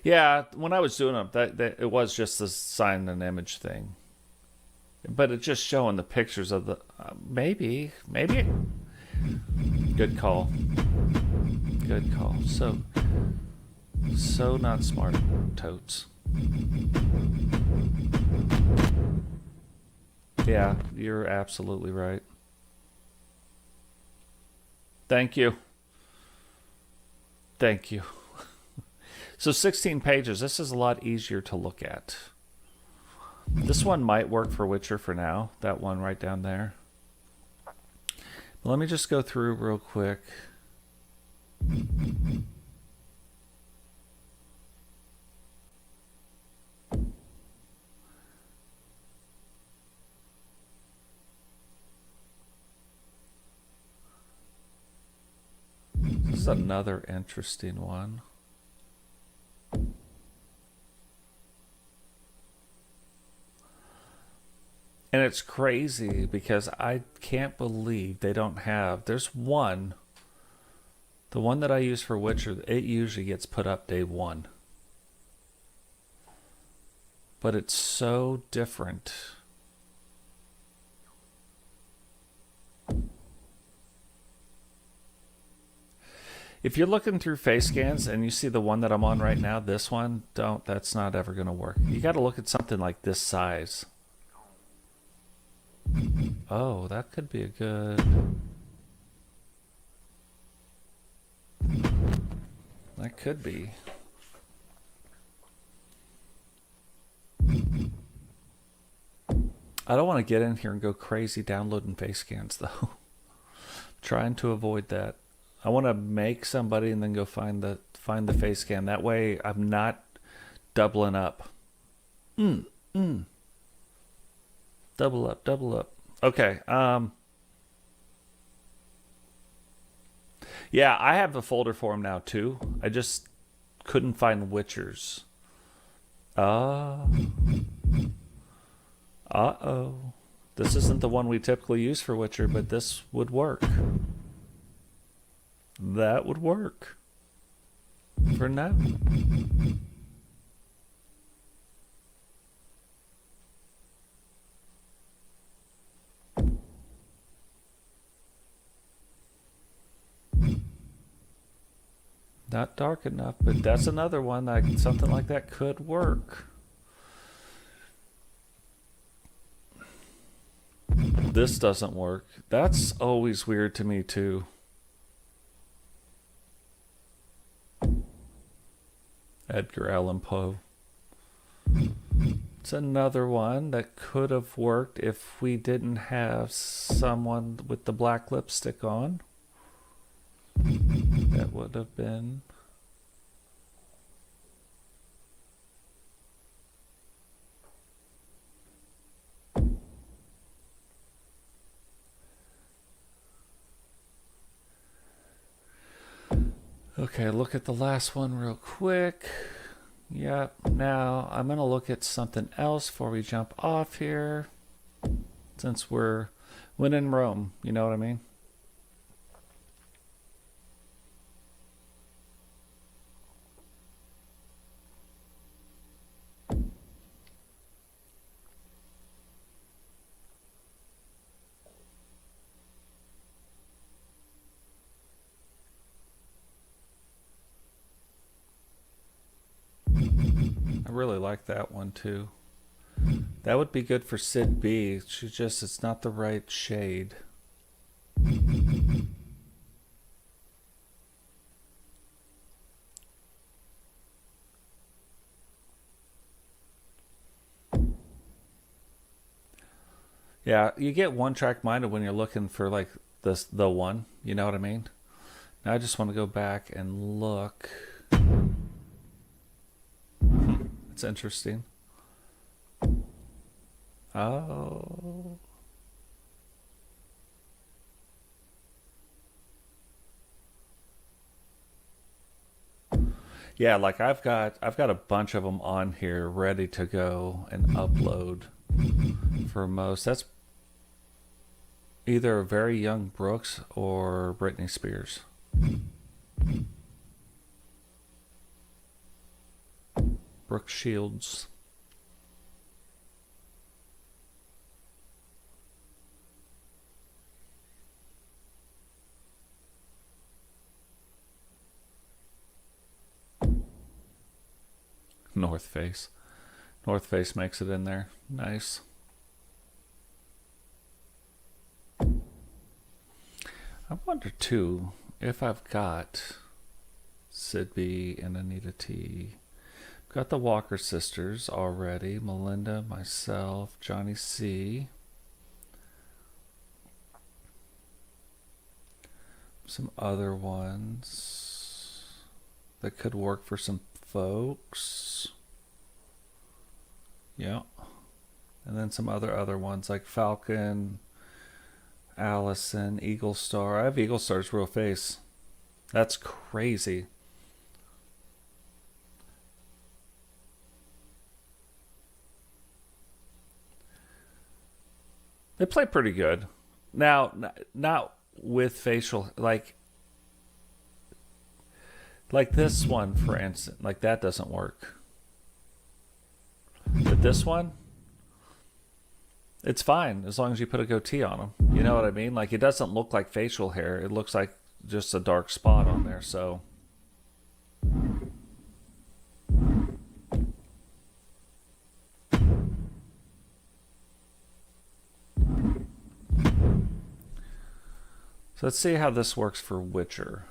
Yeah, when I was doing them, that it was just the sign and image thing, but it's just showing the pictures of the maybe. Good call. Good call. So not smart, totes. Yeah, you're absolutely right. Thank you. Thank you. So 16 pages. This is a lot easier to look at. This one might work for Witcher for now. That one right down there. But let me just go through real quick. This is another interesting one. And it's crazy because I can't believe they don't have. There's one. The one that I use for Witcher, it usually gets put up day one. But it's so different. If you're looking through face scans and you see the one that I'm on right now, this one, that's not ever going to work. You got to look at something like this size. Oh, that could be a good... That could be. I don't want to get in here and go crazy downloading face scans, though. Trying to avoid that. I want to make somebody and then go find the face scan. That way I'm not doubling up. Double up. Okay. Yeah, I have a folder for them now too. I just couldn't find Witchers. Uh-oh. This isn't the one we typically use for Witcher, but this would work. That would work. For now. Not dark enough, but that's another one that something like that could work. This doesn't work. That's always weird to me too. Edgar Allan Poe. It's another one that could have worked if we didn't have someone with the black lipstick on. That would have been... Okay, look at the last one real quick. Yep, now I'm going to look at something else before we jump off here. Since we're when in Rome, you know what I mean? I really like that one too. That would be good for Sid B. It's not the right shade. Yeah, you get one track minded when you're looking for like the one, you know what I mean? Now I just want to go back and look. It's interesting. Oh. Yeah, like I've got a bunch of them on here ready to go and upload for most. That's either a very young Brooks or Britney Spears. Brooke Shields. North Face. North Face makes it in there. Nice. I wonder too if I've got Sid B and Anita T. Got the Walker sisters already. Melinda, myself, Johnny C. Some other ones that could work for some folks. Yeah. And then some other ones like Falcon, Allison, Eagle Star. I have Eagle Star's real face. That's crazy. They play pretty good. Now, not with facial, like this one, for instance. Like, that doesn't work. But this one, it's fine as long as you put a goatee on them. You know what I mean? Like, it doesn't look like facial hair. It looks like just a dark spot on there. So let's see how this works for Witcher.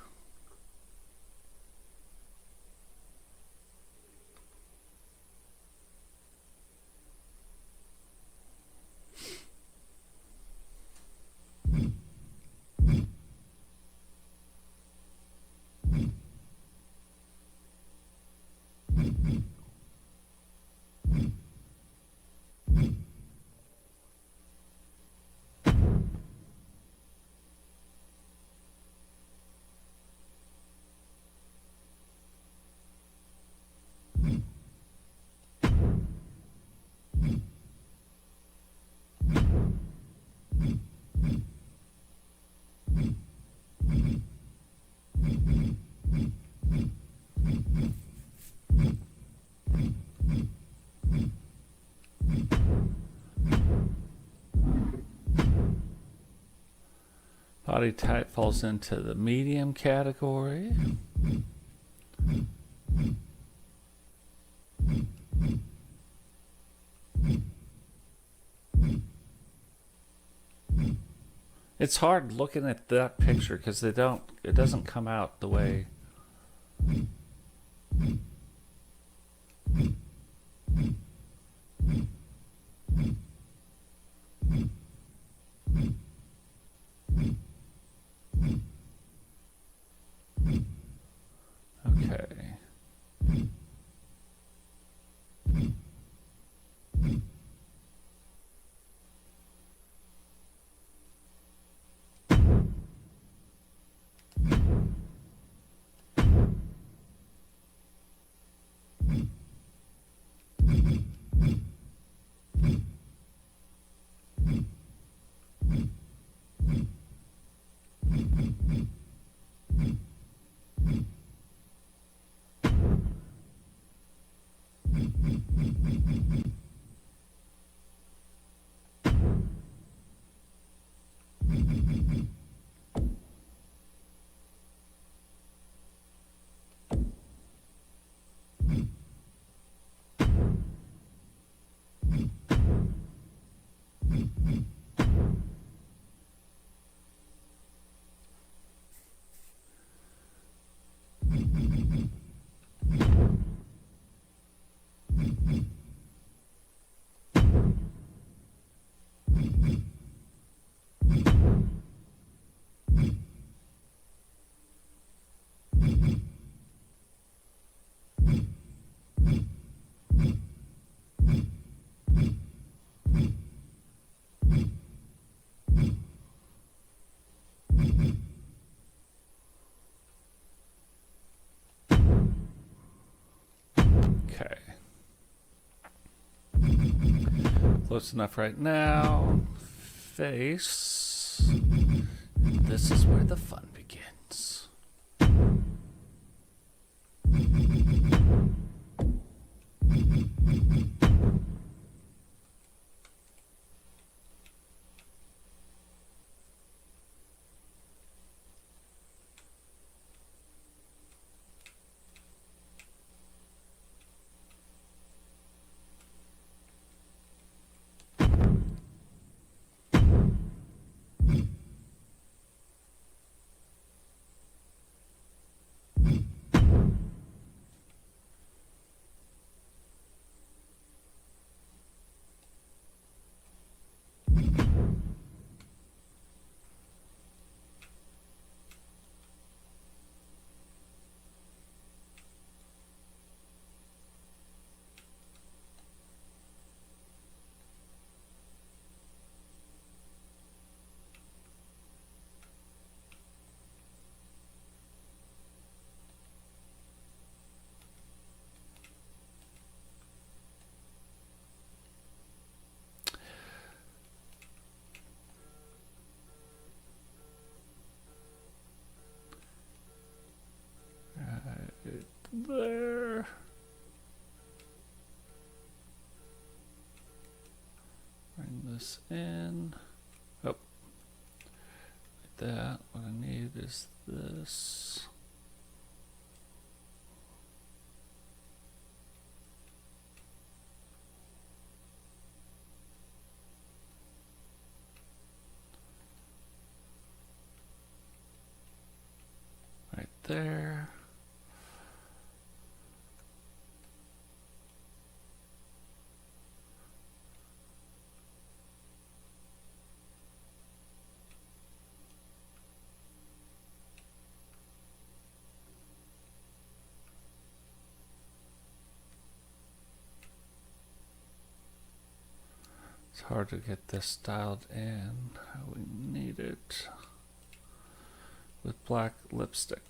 Body type falls into the medium category. It's hard looking at that picture because it doesn't come out the way. Okay. Okay. Close enough right now. Face. This is where the fun begins. there. Bring this in. Oh, like that. What I need is this. Right there. It's hard to get this styled in how we need it with black lipstick.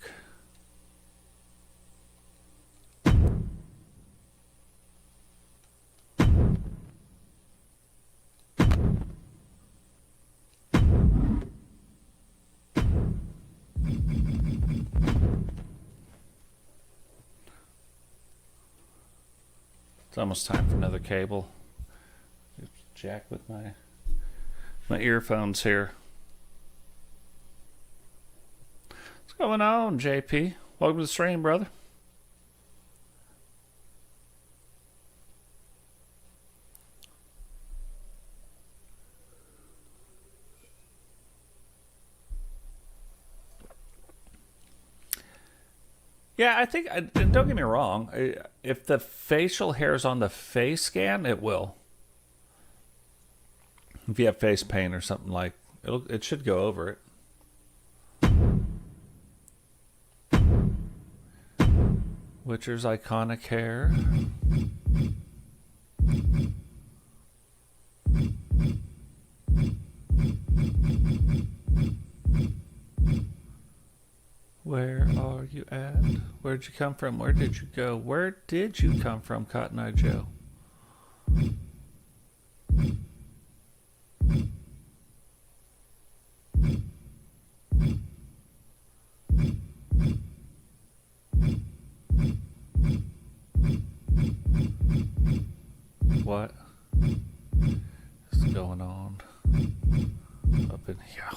It's almost time for another cable. Jack with my earphones here. What's going on, JP? Welcome to the stream, brother. Yeah, I think, and don't get me wrong, if the facial hair is on the face scan, it will. If you have face paint or something like, it should go over it. Witcher's iconic hair. Where are you at? Where'd you come from? Where did you go? Where did you come from, Cotton Eye Joe? What is going on up in here?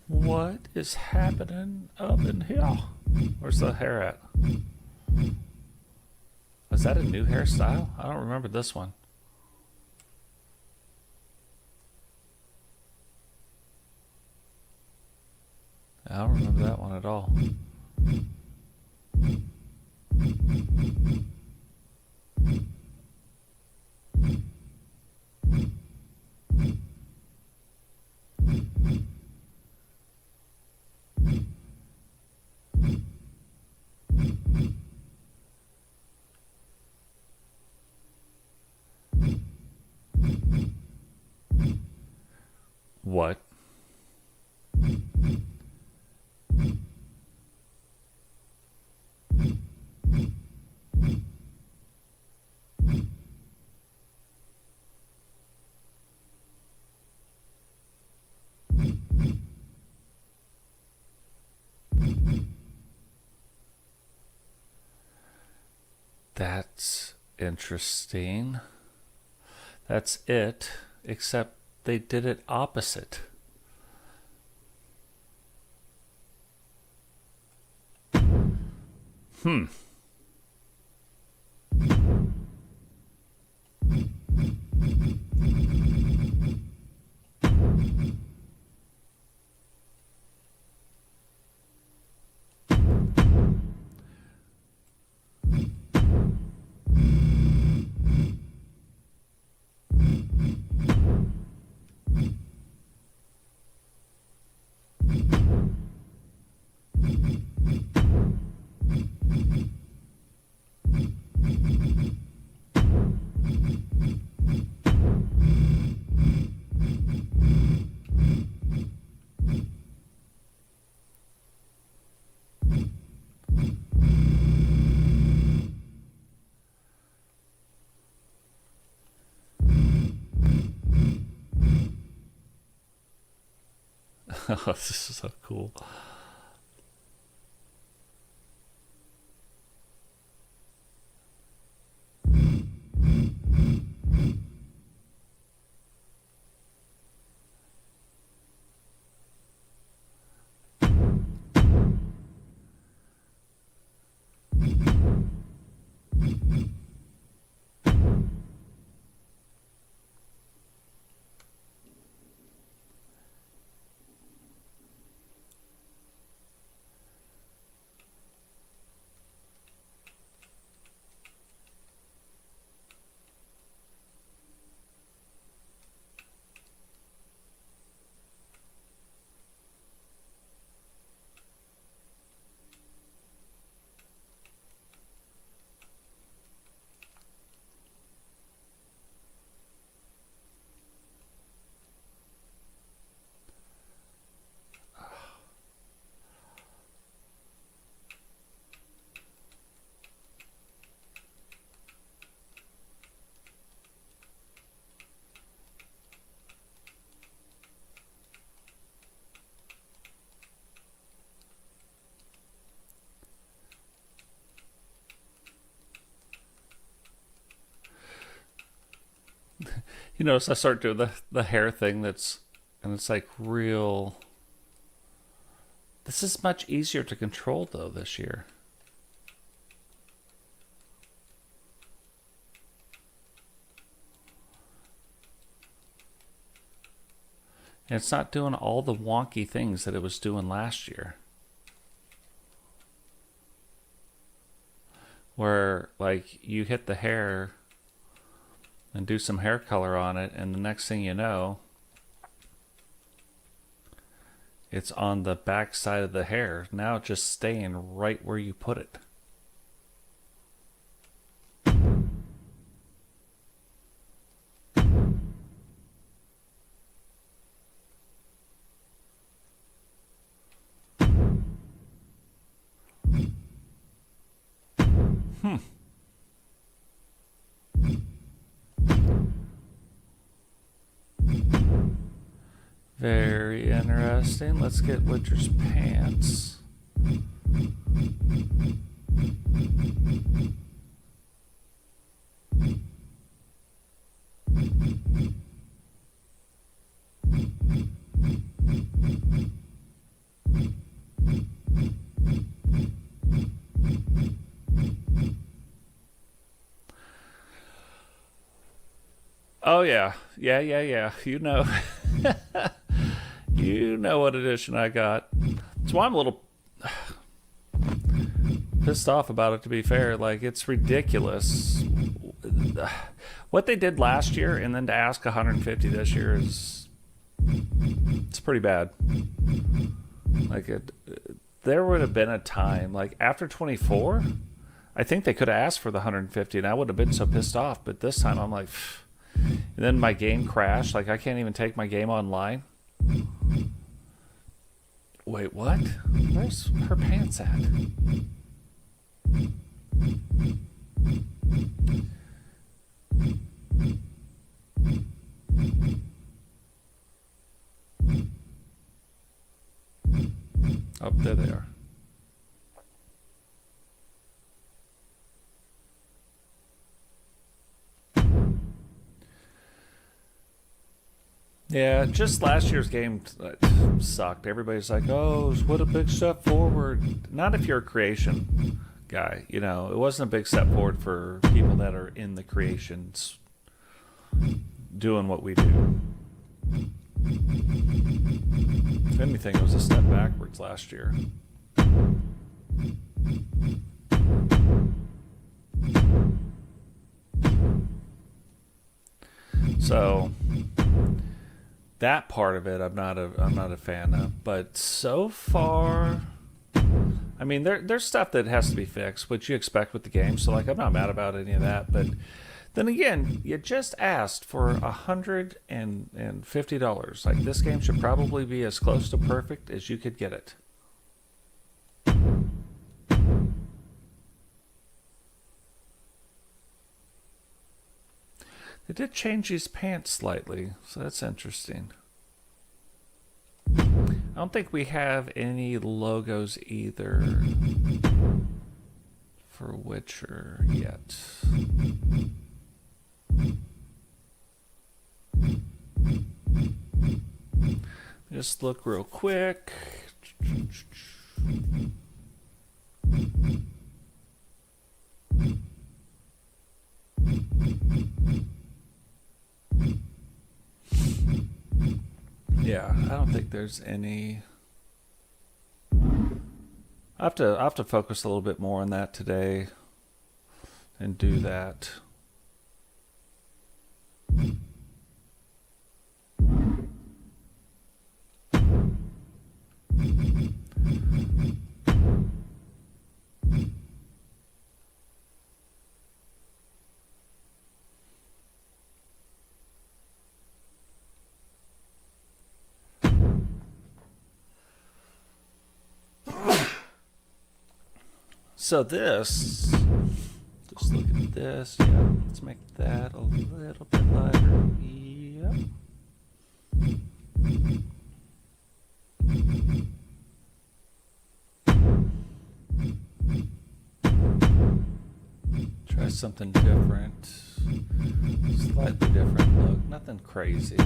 What is happening up in here? Where's the hair at? Was that a new hairstyle? I don't remember this one. I don't remember that one at all. What? That's interesting. That's it, except they did it opposite. This is so cool. You notice I start doing the hair thing and it's like real. This is much easier to control though this year. And it's not doing all the wonky things that it was doing last year. Where like you hit the hair and do some hair color on it, and the next thing you know, it's on the back side of the hair. Now it's just staying right where you put it. Very interesting. Let's get Witcher's pants. Oh yeah. Yeah. You know. You know what edition I got. That's why I'm a little pissed off about it, to be fair. Like, it's ridiculous. What they did last year and then to ask 150 this year it's pretty bad. Like, there would have been a time, like after 24, I think they could have asked for the 150 and I would have been so pissed off. But this time I'm like, pfft. And then my game crashed. Like, I can't even take my game online. Wait, what? Where's her pants at? Oh, there they are. Yeah, just last year's game sucked. Everybody's like, oh, what a big step forward. Not if you're a creation guy. You know, it wasn't a big step forward for people that are in the creations doing what we do. If anything, it was a step backwards last year. So that part of it I'm not a fan of, but so far, I mean, there's stuff that has to be fixed, which you expect with the game, so like I'm not mad about any of that. But then again, you just asked for $150. Like, this game should probably be as close to perfect as you could get it. They did change these pants slightly, so that's interesting. don't think we have any logos either for Witcher yet. Just look real quick. Yeah, I don't think there's any. I have to focus a little bit more on that today and do that. So this, just look at this. Yeah, let's make that a little bit lighter. Yep. Try something different. Slightly different look. Nothing crazy.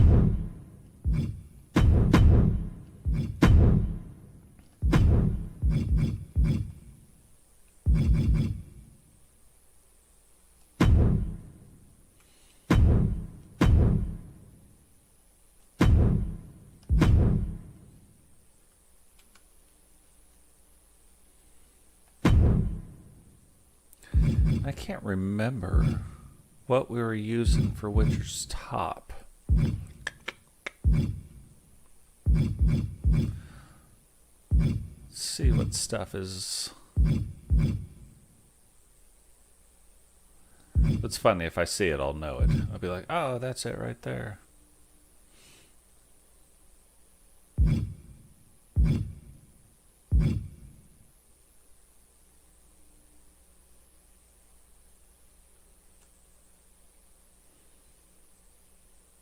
I can't remember what we were using for Witcher's top. Let's see what stuff is. It's funny, if I see it, I'll know it. I'll be like, oh, that's it right there.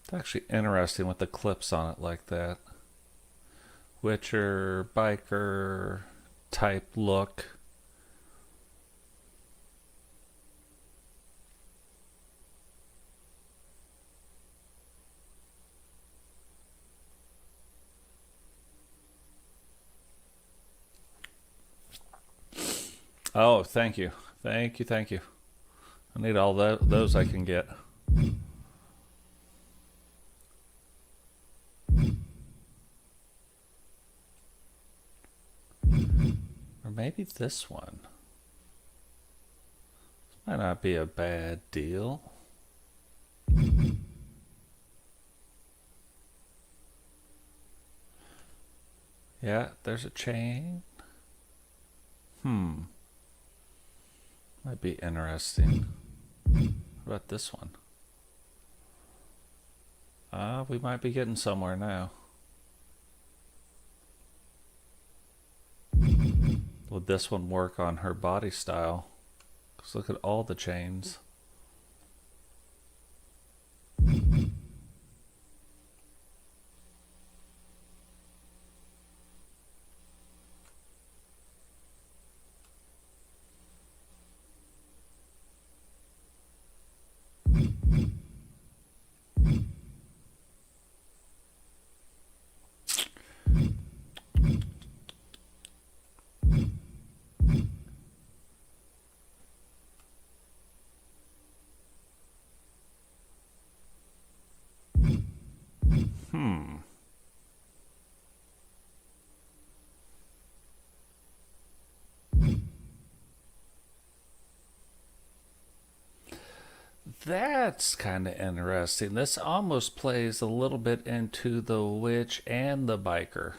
It's actually interesting with the clips on it like that. Witcher, biker type look. Oh, thank you. Thank you, thank you. I need all those I can get. Or maybe this one. This might not be a bad deal. Yeah, there's a chain. Might be interesting. What about this one? We might be getting somewhere now. Would this one work on her body style? Because look at all the chains. That's kind of interesting. This almost plays a little bit into the witch and the biker.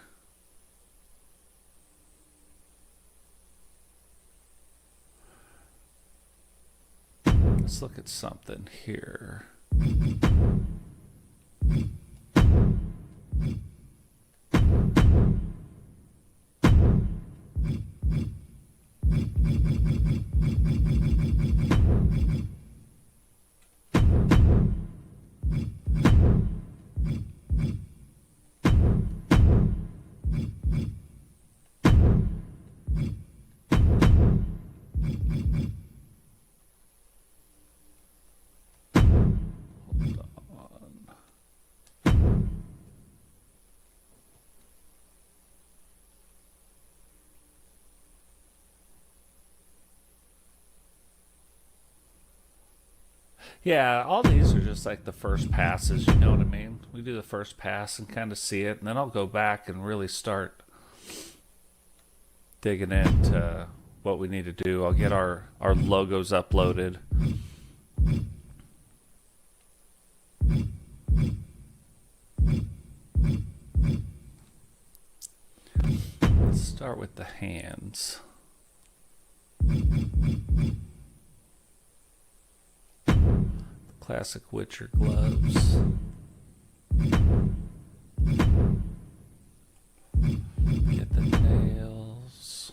Let's look at something here. Yeah, all these are just like the first passes, you know what I mean? We do the first pass and kind of see it, and then I'll go back and really start digging into what we need to do. I'll get our logos uploaded. Let's start with the hands. Classic Witcher gloves. Get the nails.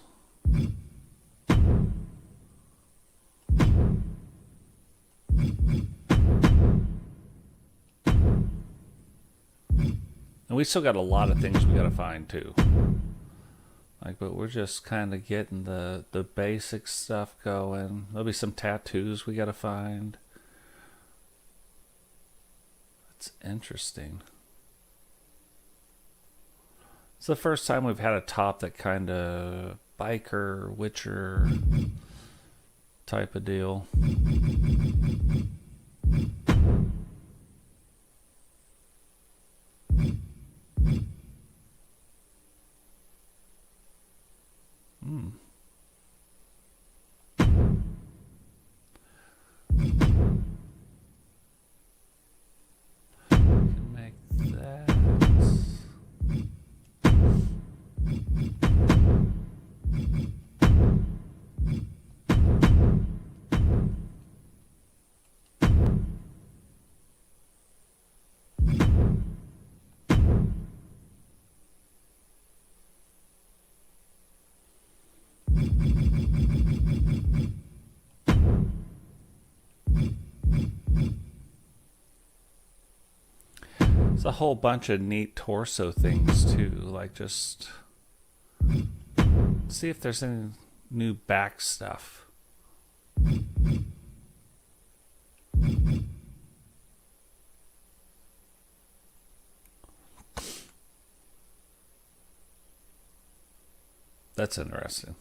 And we still got a lot of things we gotta find too. Like, but we're just kind of getting the basic stuff going. There'll be some tattoos we gotta find. It's interesting. It's the first time we've had a top that kind of biker, Witcher type of deal. Can make that. It's a whole bunch of neat torso things too, like just see if there's any new back stuff. That's interesting.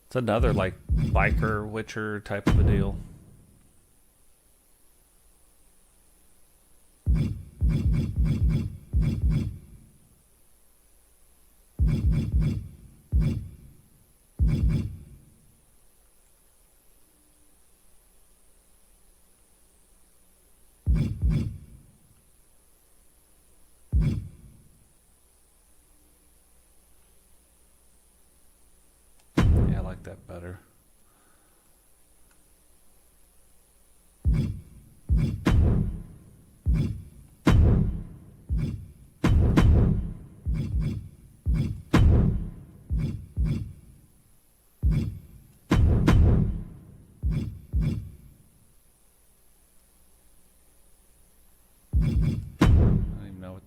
It's another like biker Witcher type of a deal. Yeah, I like that better.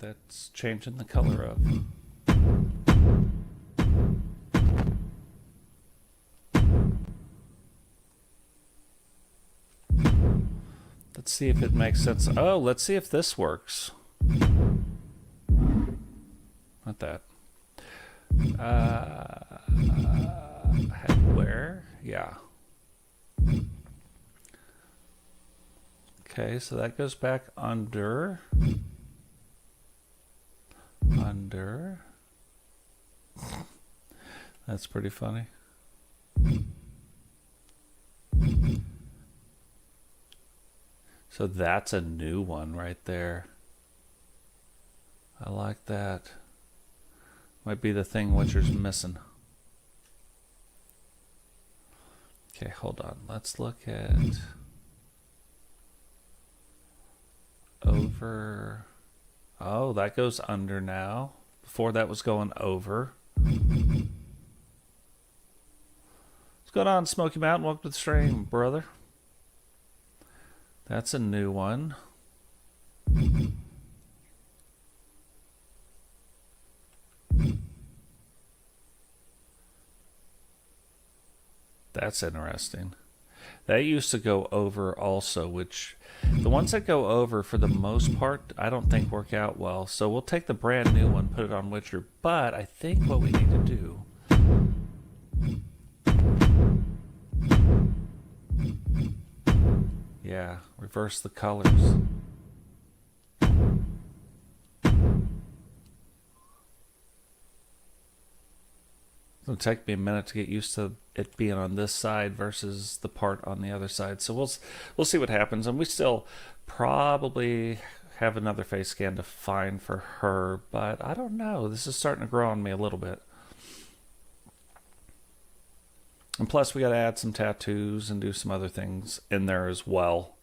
That's changing the color of. Let's see if it makes sense. Oh, let's see if this works. Not that. Headwear? Yeah. Okay, so that goes back under. Under. That's pretty funny. So that's a new one right there. I like that. Might be the thing Witcher's missing. Okay, hold on. Let's look at over. Oh, that goes under now. Before that was going over. What's going on, Smoky Mountain? Welcome to the stream, brother. That's a new one. That's interesting. That used to go over also, which the ones that go over for the most part I don't think work out well. So we'll take the brand new one, put it on Witcher. But I think what we need to do Yeah, reverse the colors. It'll take me a minute to get used to it being on this side versus the part on the other side. So we'll see what happens, and we still probably have another face scan to find for her, but I don't know. This is starting to grow on me a little bit. And plus, we got to add some tattoos and do some other things in there as well.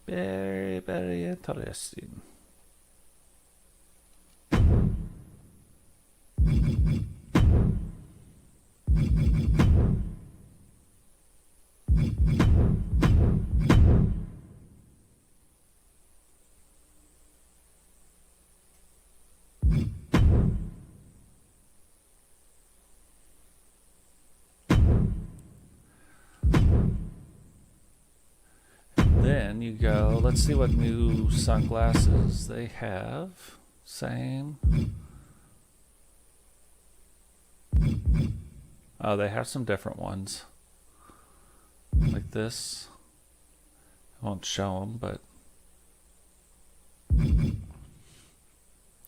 Very, very interesting. Then you go, let's see what new sunglasses they have. Same. Oh, they have some different ones. Like this. I won't show them, but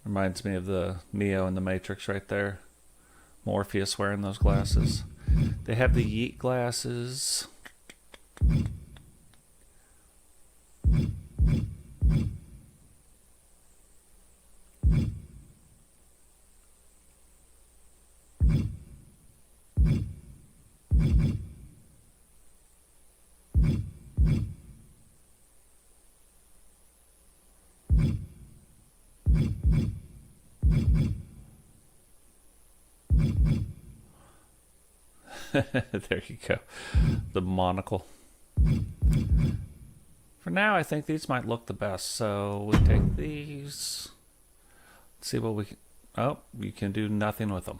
reminds me of the Neo in the Matrix right there. Morpheus wearing those glasses. They have the Yeet glasses. There you go. The monocle. For now, I think these might look the best. So we take these. Let's see what we can. Oh, you can do nothing with them.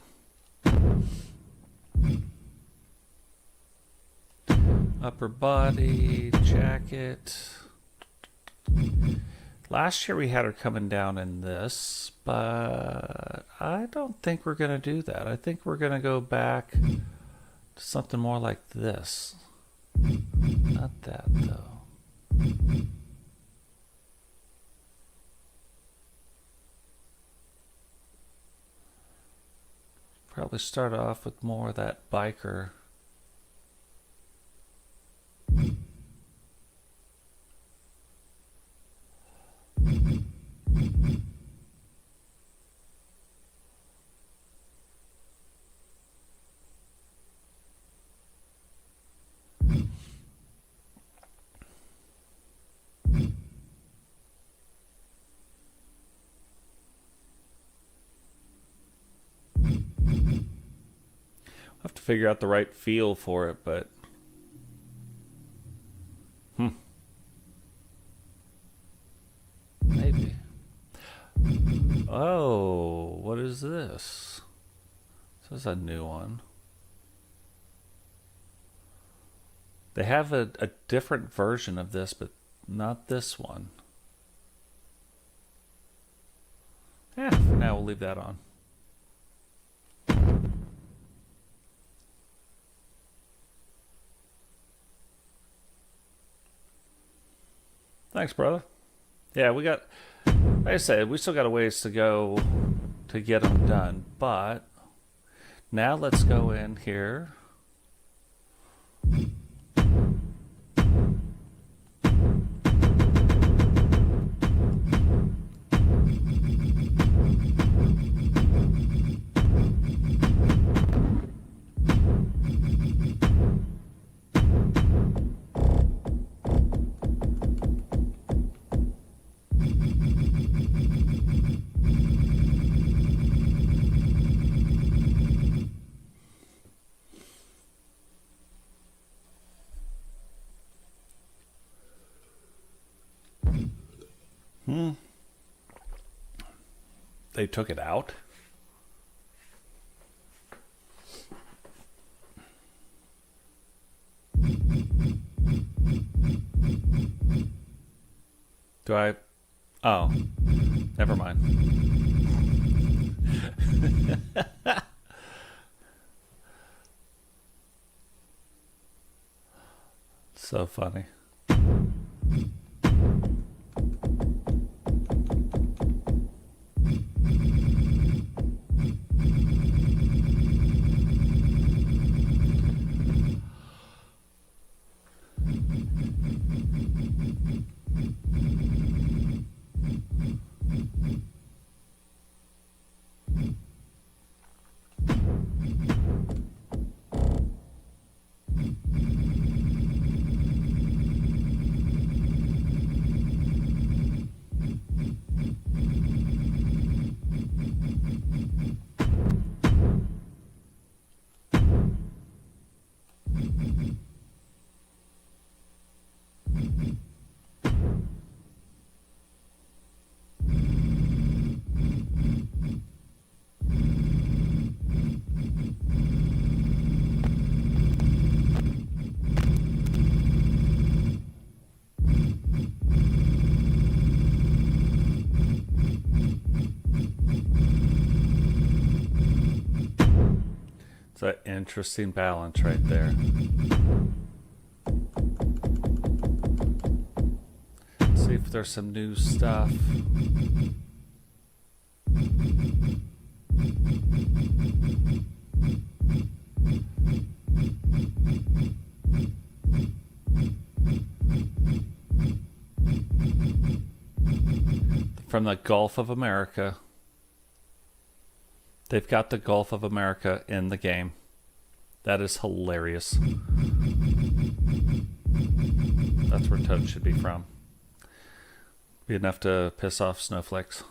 Upper body, jacket. Last year we had her coming down in this, but I don't think we're going to do that. I think we're going to go back to something more like this. Not that, though. Probably start off with more of that biker. I have to figure out the right feel for it, but maybe. Oh, what is this? This is a new one. They have a different version of this, but not this one. Yeah, for now we'll leave that on. Thanks, brother. Yeah, we got, like I said, we still got a ways to go to get them done, but now let's go in here. They took it out. Do I? Oh, never mind. So funny. It's an interesting balance right there. Let's see if there's some new stuff. From the Gulf of America. They've got the Gulf of America in the game. That is hilarious. That's where Toad should be from. Be enough to piss off snowflakes.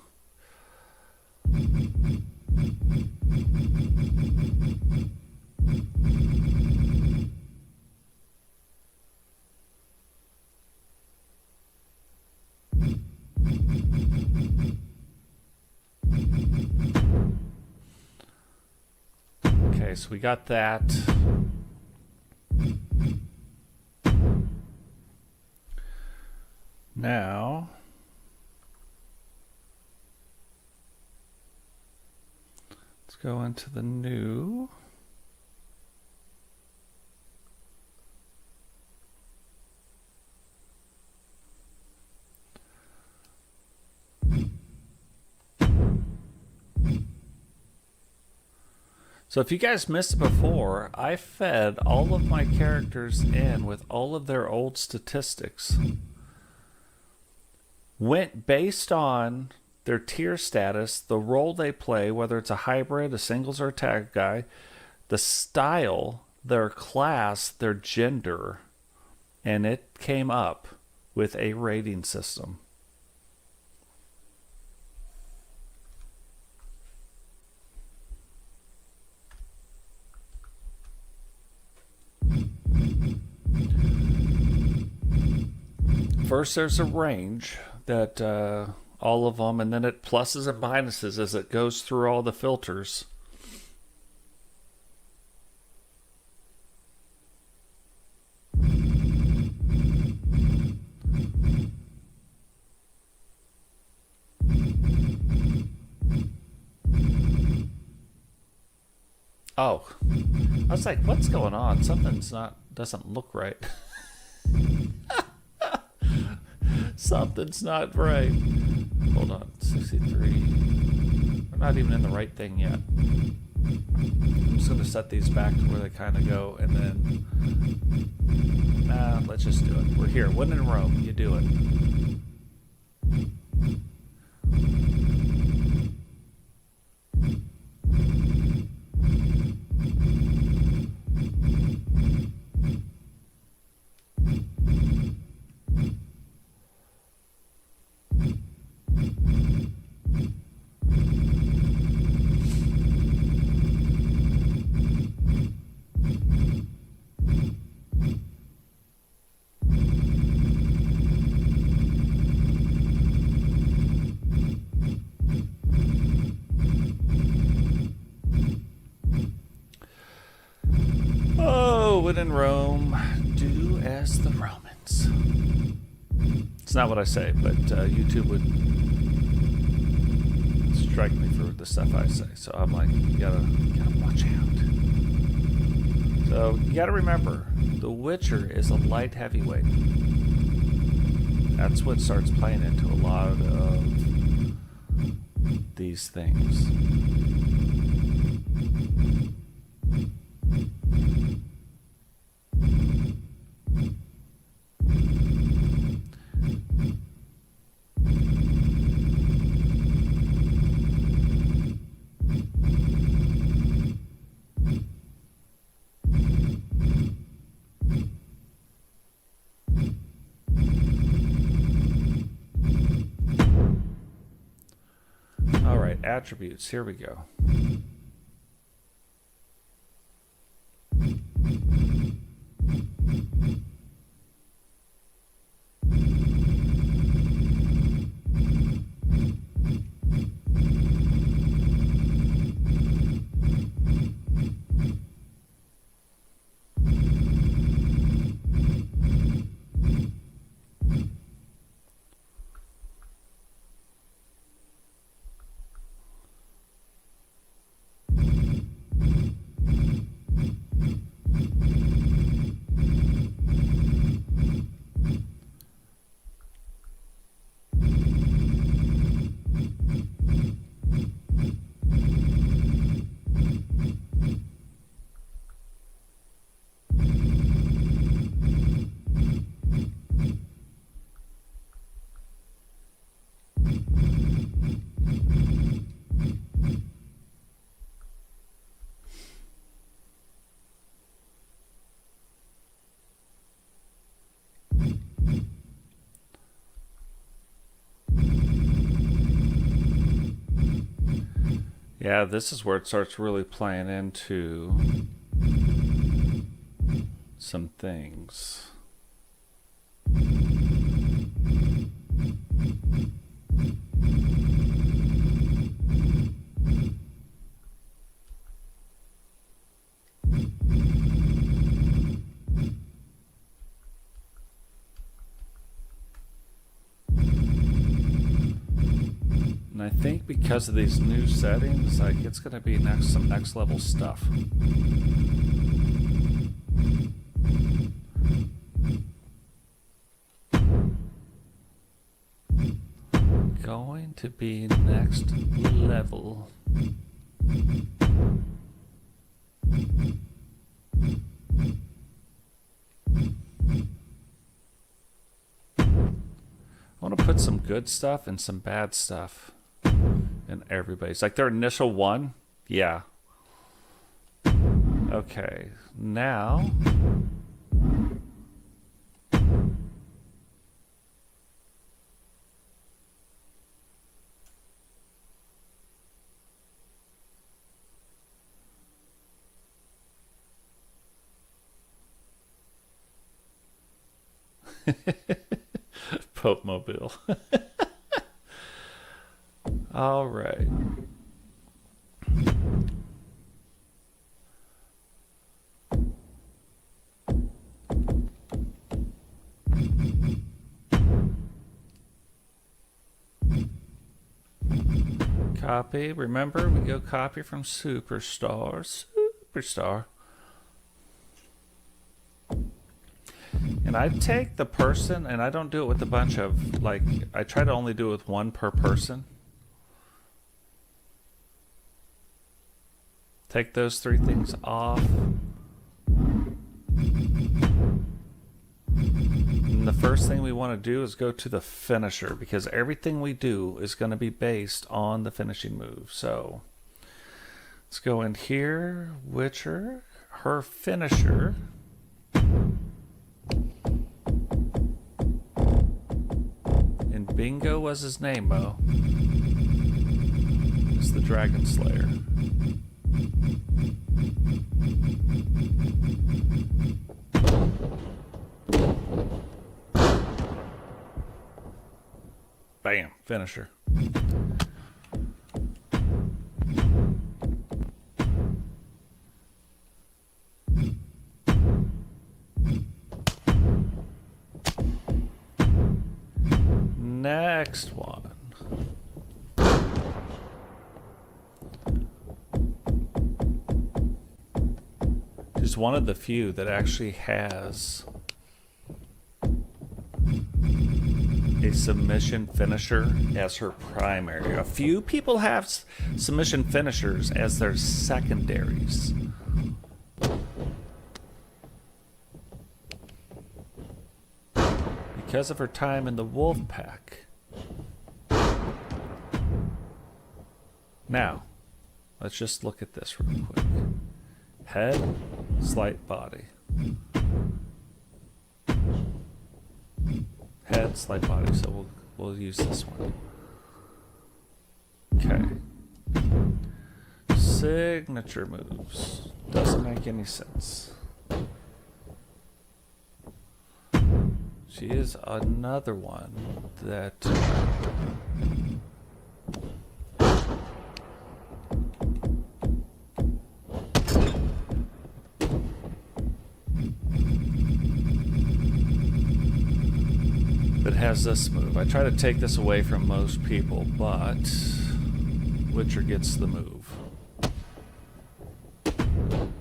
Okay, so we got that. Now, let's go into the new. So if you guys missed it before, I fed all of my characters in with all of their old statistics. Went based on their tier status, the role they play, whether it's a hybrid, a singles, or a tag guy, the style, their class, their gender, and it came up with a rating system. First, there's a range that all of them, and then it pluses and minuses as it goes through all the filters. Oh, I was like, what's going on? Something's doesn't look right. Something's not right. Hold on, 63. We're not even in the right thing yet. I'm just going to set these back to where they kind of go, and then... Nah, let's just do it. We're here. When in Rome, you do it. When in Rome, do as the Romans. It's not what I say, but YouTube would strike me for the stuff I say. So I'm like, you gotta watch out. So you got to remember, the Witcher is a light heavyweight. That's what starts playing into a lot of these things. Attributes, here we go. Yeah, this is where it starts really playing into some things. I think because of these new settings, like, it's going to be some next level stuff. Going to be next level. I want to put some good stuff and some bad stuff in everybody's. Like their initial one, yeah. Okay, now Pope Mobile. All right. Copy. Remember, we go copy from Superstar. Superstar. And I take the person, and I don't do it with a bunch of, like, I try to only do it with one per person. Take those three things off. And the first thing we want to do is go to the finisher, because everything we do is going to be based on the finishing move. So let's go in here, Witcher, her finisher. And Bingo was his name, Mo. It's the Dragon Slayer. Bam, finisher. Next one. is one of the few that actually has a submission finisher as her primary. A few people have submission finishers as their secondaries. Because of her time in the wolf pack. Now, let's just look at this real quick. Head, slight body. Head, slight body. So we'll use this one. Okay. Signature moves. Doesn't make any sense. She is another one that has this move. I try to take this away from most people, but Witcher gets the move.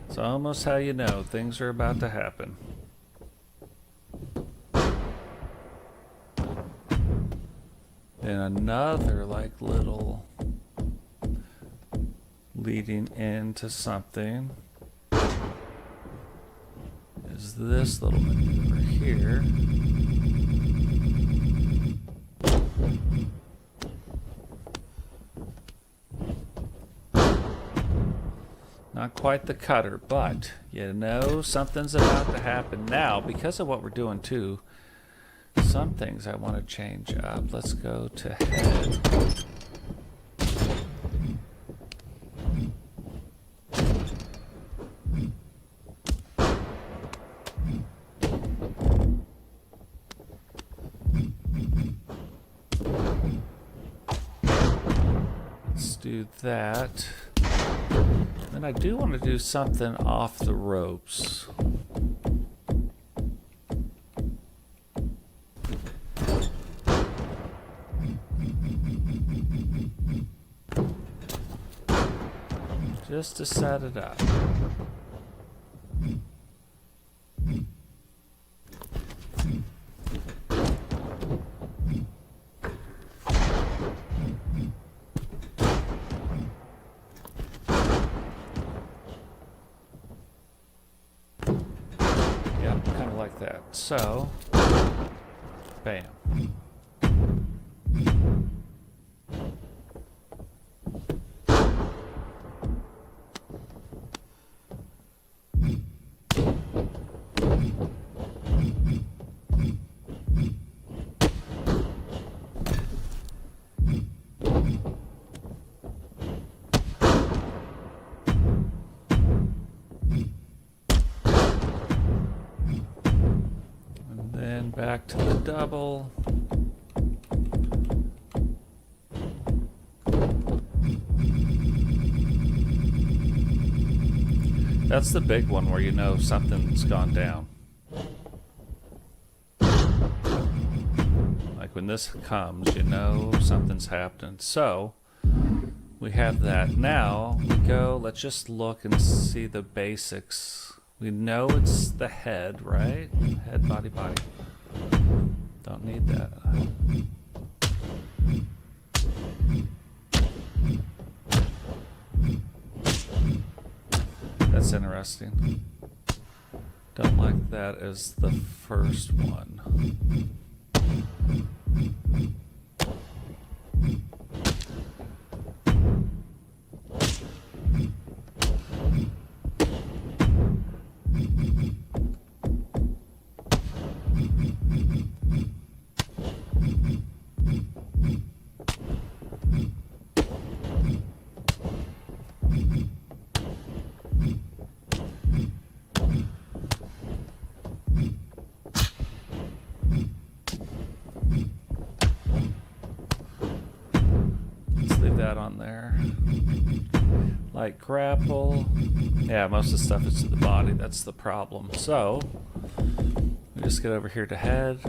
It's almost how you know things are about to happen. And another like little leading into something is this little maneuver here. Not quite the cutter, but you know something's about to happen now because of what we're doing too. Some things I want to change up. Let's go to head. Let's do that. Then I do want to do something off the ropes. Just to set it up. Yep, kind of like that. So, bam. Back to the double. That's the big one where you know something's gone down. Like when this comes, you know something's happening. So we have that. Now we go, let's just look and see the basics. We know it's the head, right? Head, body, body. Don't need that. That's interesting. Don't like that as the first one. That on there. Like grapple. Yeah, most of the stuff is to the body. That's the problem. So we just get over here to head.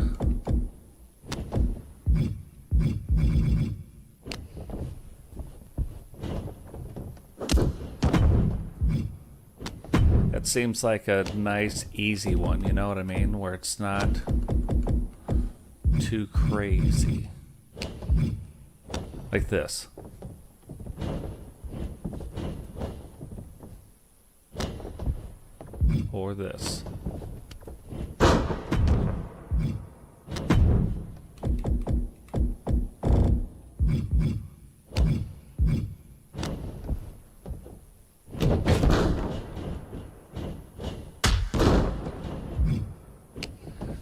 That seems like a nice, easy one, you know what I mean? Where it's not too crazy. Like this. Or this.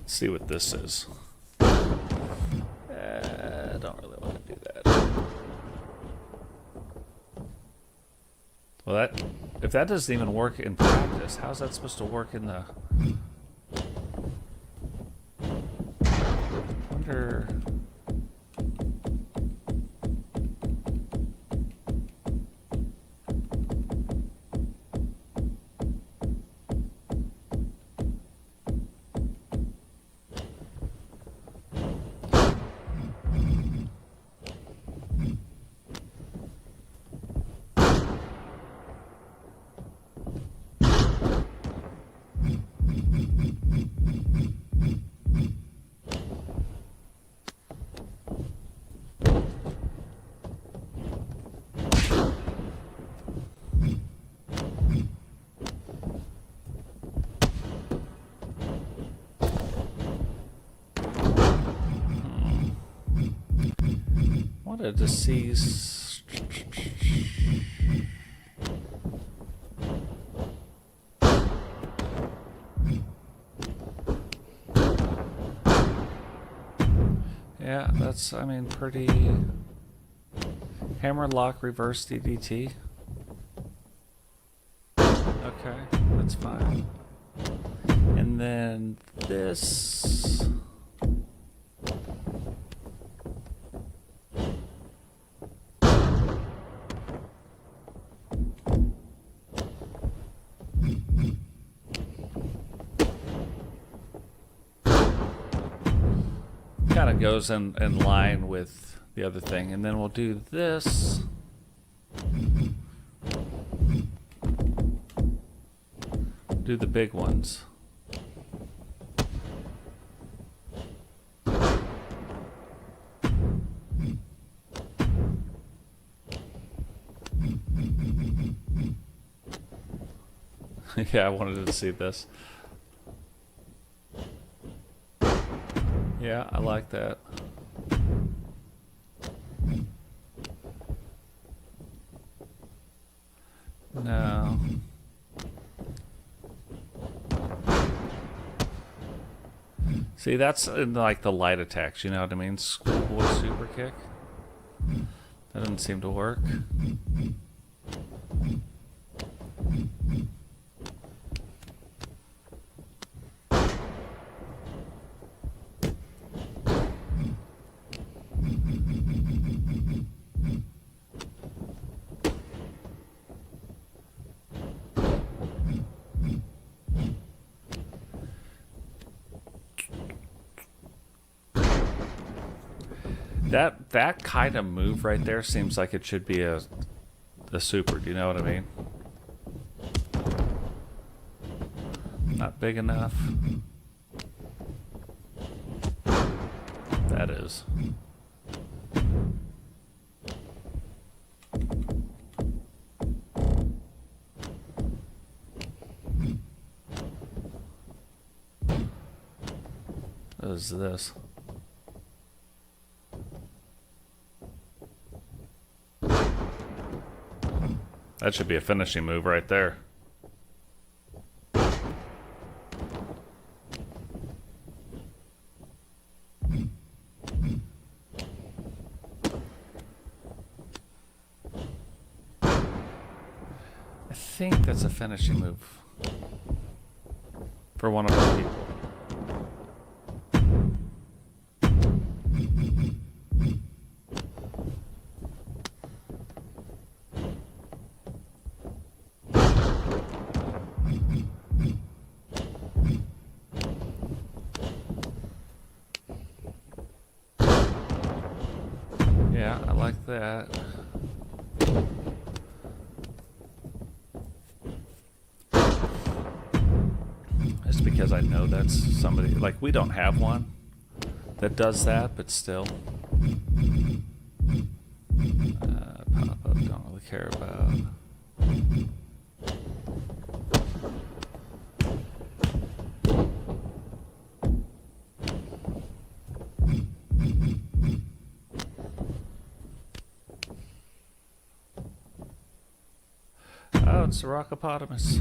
See what this is. I don't really want to do that. Well, if that doesn't even work in practice, how's that supposed to work in the... I wonder... wanted to see... Yeah, that's, I mean, pretty... Hammer lock, reverse DDT. Okay, that's fine. And then this... kind of goes in line with the other thing, and then we'll do this. Do the big ones. Yeah, I wanted to see this. Yeah, I like that. No. See, that's in like the light attacks, you know what I mean? Schoolboy super kick. That doesn't seem to work. That kind of move right there seems like it should be a super, do you know what I mean? Not big enough. That is. What is this? That should be a finishing move right there. I think that's a finishing move for one of our people. Yeah, I like that. just because I know that's somebody, like, we don't have one that does that, but still. Pop-up, don't really care about. Oh, it's the rockopotamus.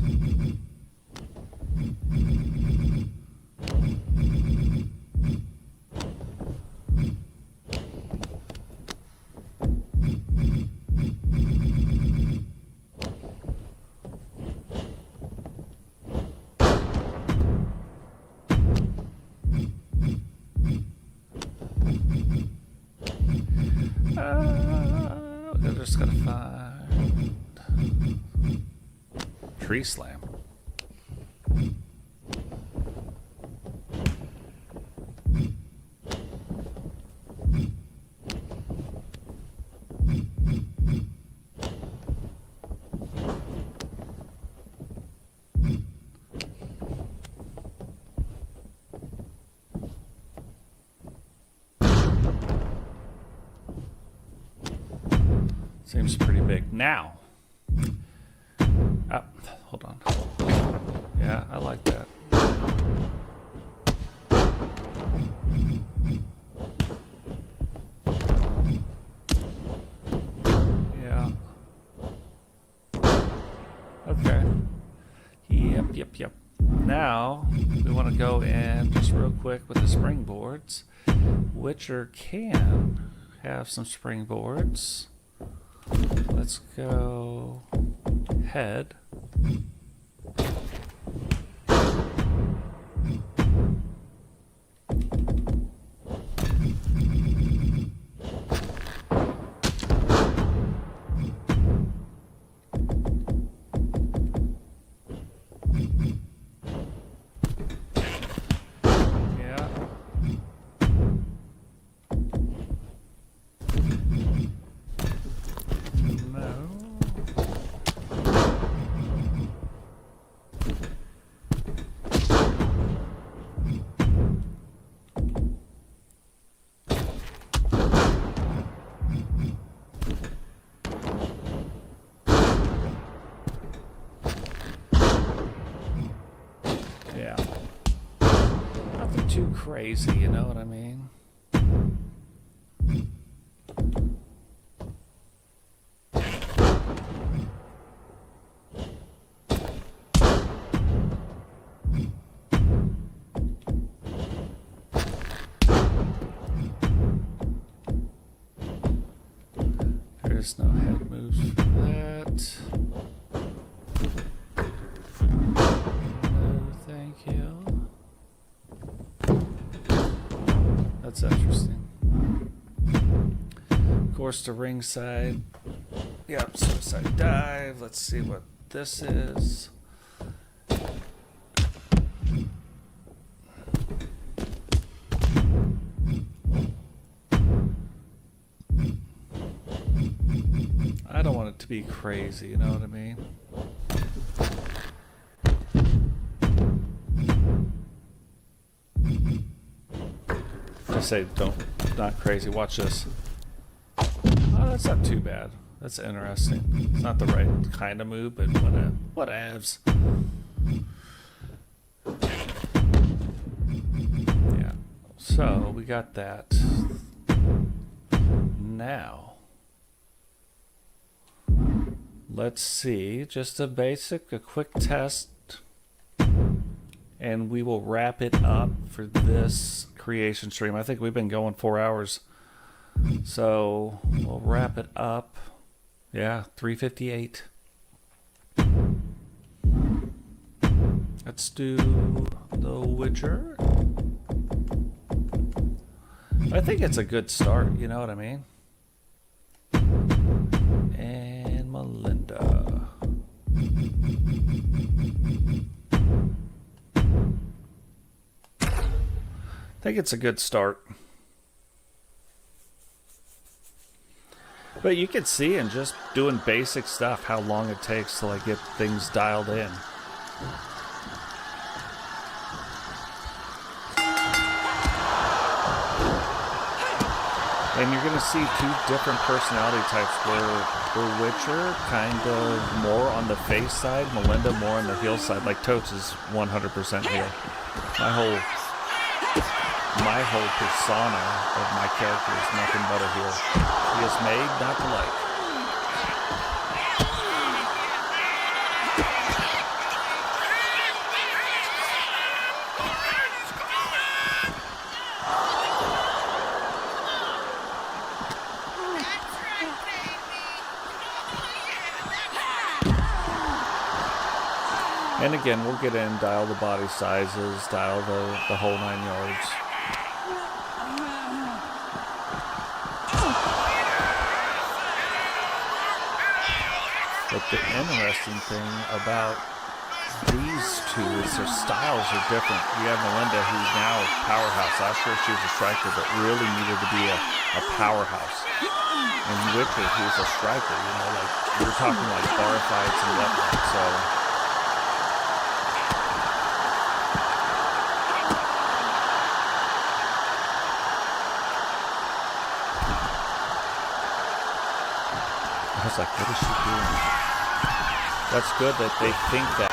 They're just gonna find tree slam. Seems pretty big. Now, hold on. Yeah, I like that. Yeah. Okay. Yep. Now, we want to go in just real quick with the springboards. Witcher can have some springboards. Let's go head. Yeah. Nothing too crazy, you know what I mean? There's no head moves for that. No, thank you. That's interesting. Of course, the ringside. Yep, suicide dive. Let's see what this is. I don't want it to be crazy, you know what I mean? I say not crazy. Watch this. Oh, that's not too bad. That's interesting. It's not the right kind of move, but whatevs. Yeah. So we got that. Now. Let's see, just a quick test, and we will wrap it up for this creation stream. I think we've been going 4 hours, so we'll wrap it up. Yeah, 3:58. Let's do the Witcher. I think it's a good start, you know what I mean? And Melinda. I think it's a good start. But you can see in just doing basic stuff how long it takes to like get things dialed in. And you're going to see two different personality types where Witcher kind of more on the face side, Melinda more on the heel side. Like Totes is 100% heel. My whole persona of my character is nothing but a heel. He is made not to like. And again, we'll get in, dial the body sizes, dial the whole 9 yards. But the interesting thing about these two is their styles are different. You have Melinda, who's now a powerhouse. Last year she was a striker, but really needed to be a powerhouse. And Witcher, who's a striker, you know, like you're talking like bar fights and whatnot. So I was like, what is she doing? That's good that they think that.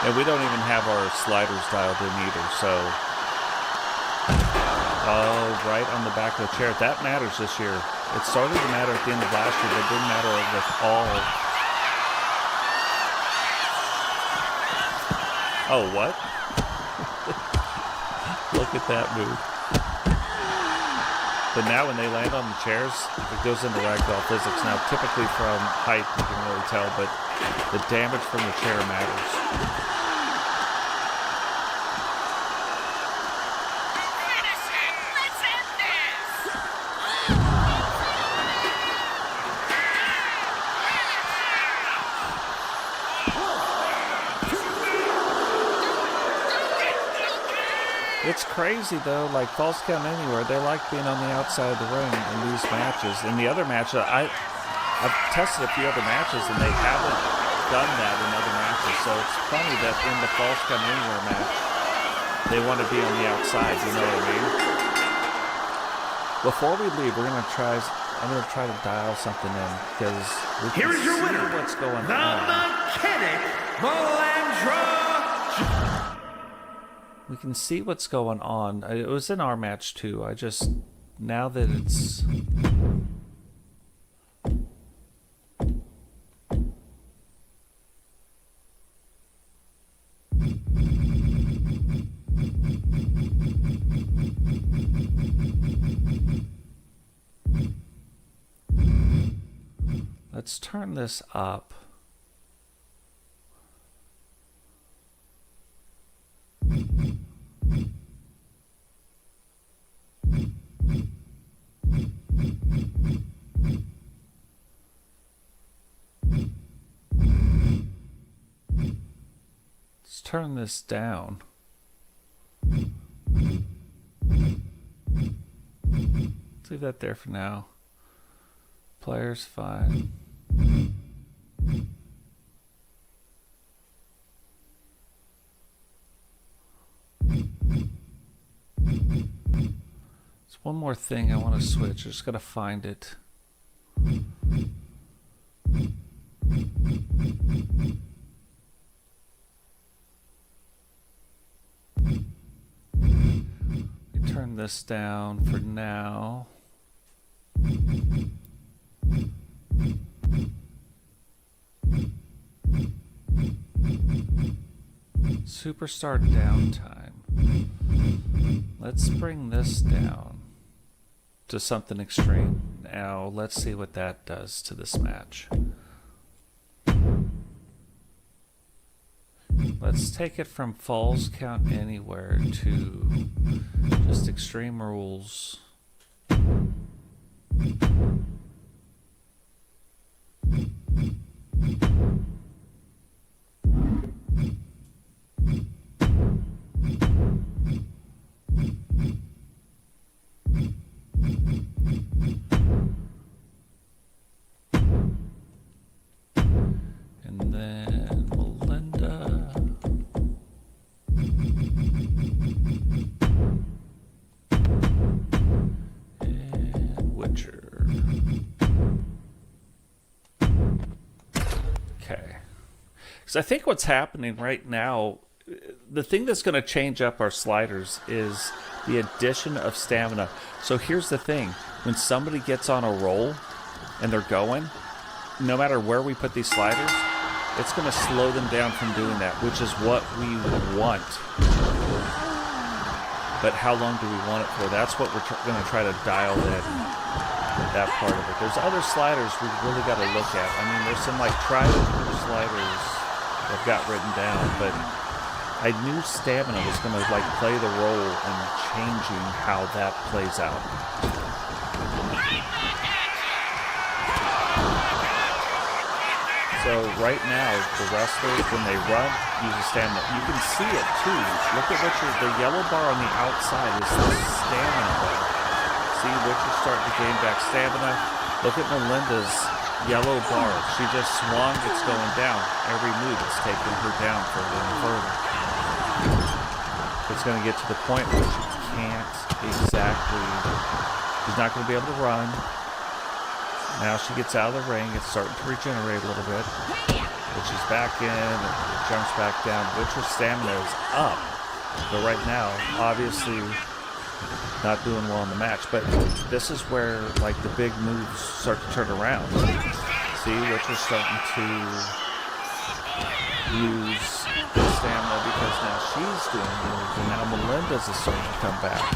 And we don't even have our sliders dialed in either, so. Oh, right on the back of the chair. That matters this year. It started to matter at the end of last year, but it didn't matter with all. Oh, what? Look at that move. But now when they land on the chairs, it goes into ragdoll physics. Now, typically from height, you can really tell, but the damage from the chair matters. It's crazy though, like Falls Count Anywhere, they like being on the outside of the ring in these matches. In the other matches, I've tested a few other matches and they haven't done that in other matches. So it's funny that in the Falls Count Anywhere match, they want to be on the outside, you know what I mean? Before we leave, I'm gonna try to dial something in because we can see what's going on. The Mechanic Melandra. We can see what's going on. It was in our match too. Now that it's... Let's turn this up. Let's turn this down. Let's leave that there for now. Players fine. There's one more thing I want to switch. I just gotta find it. Turn this down for now. Superstar downtime. Let's bring this down to something extreme. Now let's see what that does to this match. Let's take it from Falls Count Anywhere to just Extreme Rules. Let's Okay. Because I think what's happening right now, the thing that's going to change up our sliders is the addition of stamina. So here's the thing. When somebody gets on a roll and they're going, no matter where we put these sliders, it's going to slow them down from doing that, which is what we want. But how long do we want it for? That's what we're going to try to dial in, that part of it. There's other sliders we really got to look at. I mean, there's some like tried and true sliders I've got written down, but I knew stamina was going to like play the role in changing how that plays out. So right now, the wrestlers, when they run, use a stamina. You can see it too. Look at the yellow bar on the outside is the stamina bar. See, Witcher's starting to gain back stamina. Look at Melinda's yellow bar. She just swung, it's going down. Every move is taking her down further and further. It's going to get to the point where she can't exactly, she's not going to be able to run. Now she gets out of the ring, it's starting to regenerate a little bit. But she's back in, and jumps back down. Witcher's stamina is up. But right now, obviously, not doing well in the match. But this is where, like, the big moves start to turn around. See, Witcher's starting to use stamina because now she's doing moves, and now Melinda's is starting to come back.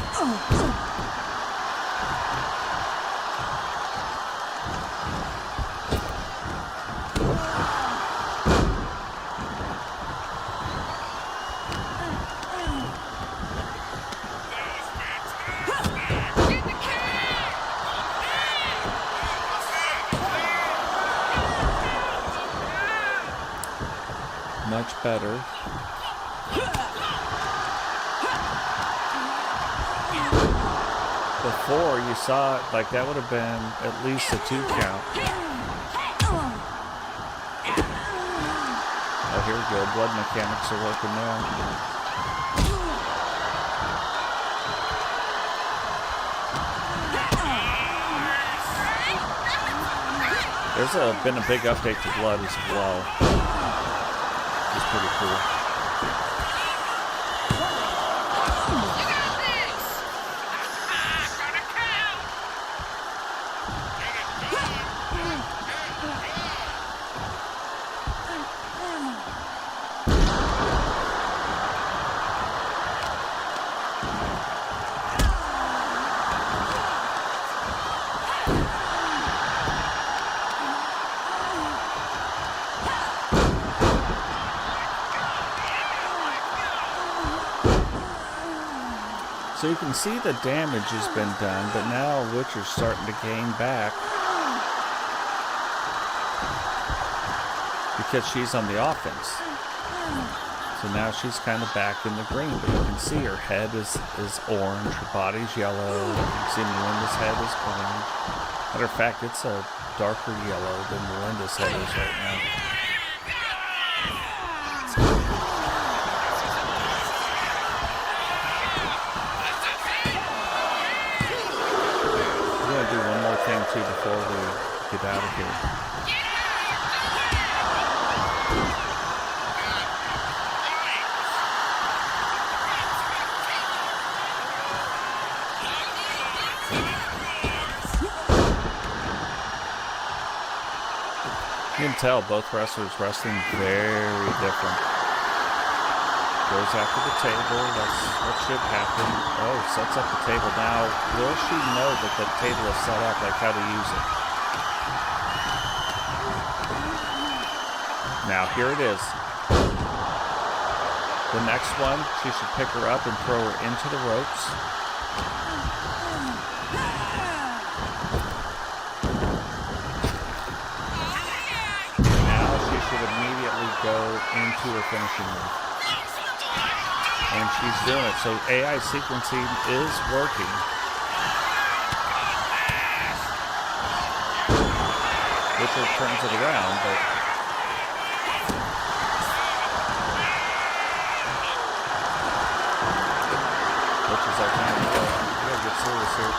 Much better. Before you saw it, like that would have been at least a 2 count. Oh, here we go. Blood mechanics are working now. There's been a big update to blood as well. It's pretty cool. So you can see the damage has been done, but now Witcher's starting to gain back because she's on the offense. So now she's kind of back in the green, but you can see her head is orange, her body's yellow. You can see Melinda's head is orange. Matter of fact, it's a darker yellow than Melinda's head is right now. Too before we get out of here. You can tell both wrestlers wrestling very different. Goes after the table, that's what should happen. Oh, sets up the table. Now, will she know that the table is set up, like how to use it? Now, here it is. The next one, she should pick her up and throw her into the ropes. Now, she should immediately go into her finishing move. And she's doing it. So AI sequencing is working. Witcher turns it around, but Witcher's like, man, we gotta get serious here.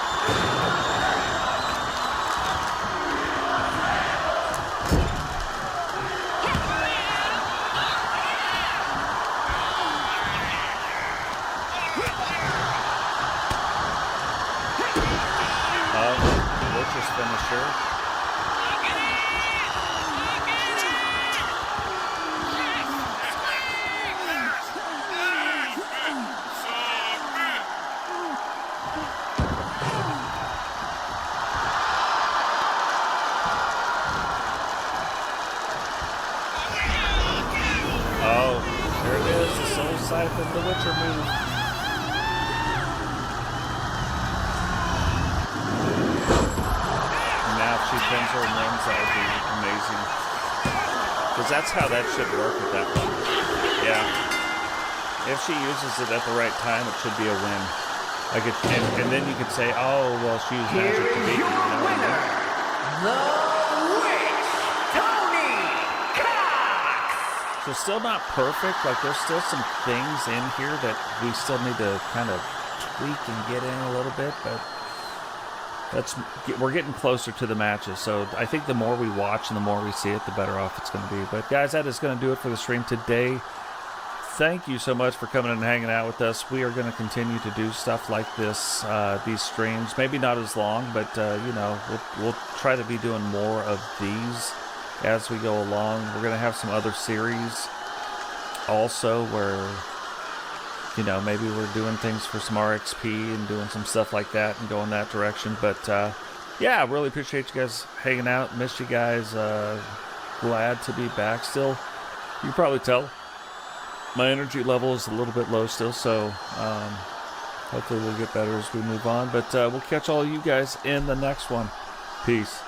Siphon, the Witcher move. And now if she pins her and wins, that would be amazing. Because that's how that should work with that one. Yeah. If she uses it at the right time, it should be a win. Like it, and then you could say, oh, well, she used magic to beat me. Your winner, the Witch, Tony Cox. So still not perfect. Like there's still some things in here that we still need to kind of tweak and get in a little bit, but we're getting closer to the matches. So I think the more we watch and the more we see it, the better off it's going to be. But guys, that is going to do it for the stream today. Thank you so much for coming and hanging out with us. We are going to continue to do stuff like this, these streams. Maybe not as long, but you know, we'll try to be doing more of these as we go along. We're going to have some other series also where, you know, maybe we're doing things for some RXP and doing some stuff like that and going that direction. But yeah, really appreciate you guys hanging out. Missed you guys. Glad to be back still. You can probably tell my energy level is a little bit low still, so hopefully we'll get better as we move on. But we'll catch all you guys in the next one. Peace.